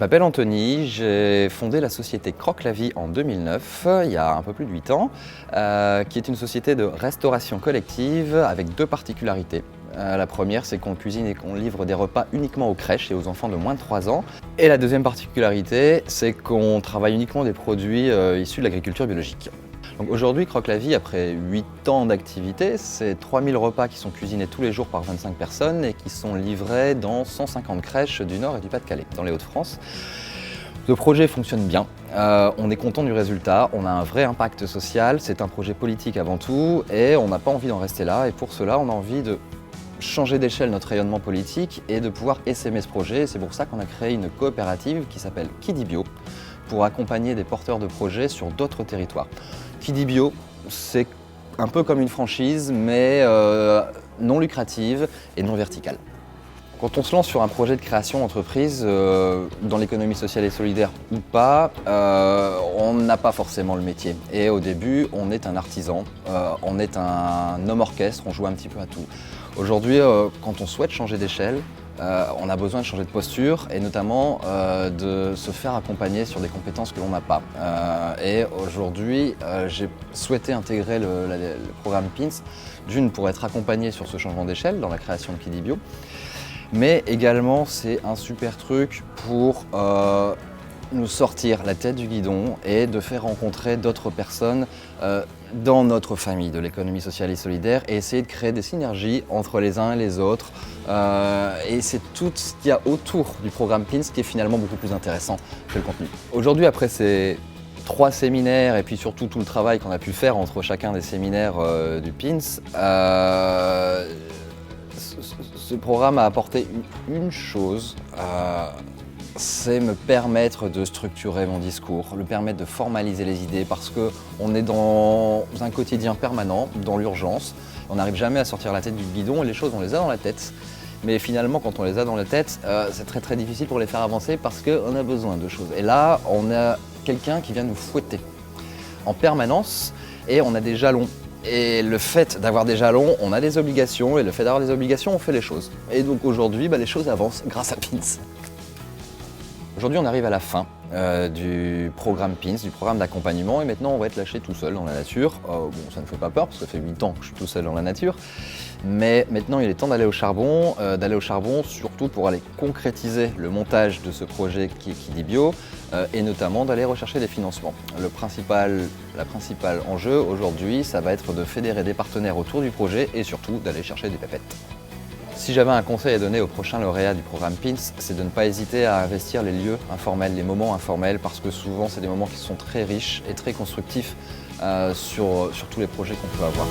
m'appelle Anthony, j'ai fondé la société Croque la Vie en 2009, il y a un peu plus de 8 ans, qui est une société de restauration collective avec deux particularités. La première, c'est qu'on cuisine et qu'on livre des repas uniquement aux crèches et aux enfants de moins de 3 ans. Et la deuxième particularité, c'est qu'on travaille uniquement des produits issus de l'agriculture biologique. Donc aujourd'hui, Croque la Vie, après 8 ans d'activité, c'est 3000 repas qui sont cuisinés tous les jours par 25 personnes et qui sont livrés dans 150 crèches du Nord et du Pas-de-Calais, dans les Hauts-de-France. Le projet fonctionne bien, on est content du résultat, on a un vrai impact social, c'est un projet politique avant tout et on n'a pas envie d'en rester là et pour cela on a envie de changer d'échelle notre rayonnement politique et de pouvoir essaimer ce projet. C'est pour ça qu'on a créé une coopérative qui s'appelle Qui dit Bio pour accompagner des porteurs de projets sur d'autres territoires. Qui dit bio, c'est un peu comme une franchise, mais non lucrative et non verticale. Quand on se lance sur un projet de création d'entreprise, dans l'économie sociale et solidaire ou pas, on n'a pas forcément le métier. Et au début, on est un artisan, on est un homme orchestre, on joue un petit peu à tout. Aujourd'hui, quand on souhaite changer d'échelle, on a besoin de changer de posture et notamment de se faire accompagner sur des compétences que l'on n'a pas. Et aujourd'hui, j'ai souhaité intégrer le programme PINS, d'une pour être accompagné sur ce changement d'échelle dans la création de Qui dit Bio, mais également c'est un super truc pour nous sortir la tête du guidon et de faire rencontrer d'autres personnes dans notre famille de l'économie sociale et solidaire et essayer de créer des synergies entre les uns et les autres. Et c'est tout ce qu'il y a autour du programme PINS qui est finalement beaucoup plus intéressant que le contenu. Aujourd'hui, après ces 3 séminaires et puis surtout tout le travail qu'on a pu faire entre chacun des séminaires du PINS, ce programme a apporté une chose, c'est me permettre de structurer mon discours, me permettre de formaliser les idées parce qu'on est dans un quotidien permanent, dans l'urgence. On n'arrive jamais à sortir la tête du guidon et les choses on les a dans la tête. Mais finalement quand on les a dans la tête, c'est très très difficile pour les faire avancer parce qu'on a besoin de choses. Et là, on a quelqu'un qui vient nous fouetter en permanence et on a des jalons. Et le fait d'avoir des jalons, on a des obligations et le fait d'avoir des obligations, on fait les choses. Et donc aujourd'hui, les choses avancent grâce à PINS. Aujourd'hui, on arrive à la fin du programme PINS, du programme d'accompagnement, et maintenant on va être lâché tout seul dans la nature. Bon, ça ne fait pas peur parce que ça fait 8 ans que je suis tout seul dans la nature, mais maintenant il est temps d'aller au charbon surtout pour aller concrétiser le montage de ce projet qui dit bio, et notamment d'aller rechercher des financements. La principale enjeu aujourd'hui, ça va être de fédérer des partenaires autour du projet et surtout d'aller chercher des pépettes. Si j'avais un conseil à donner aux prochains lauréats du programme PINS, c'est de ne pas hésiter à investir les lieux informels, les moments informels, parce que souvent c'est des moments qui sont très riches et très constructifs sur tous les projets qu'on peut avoir.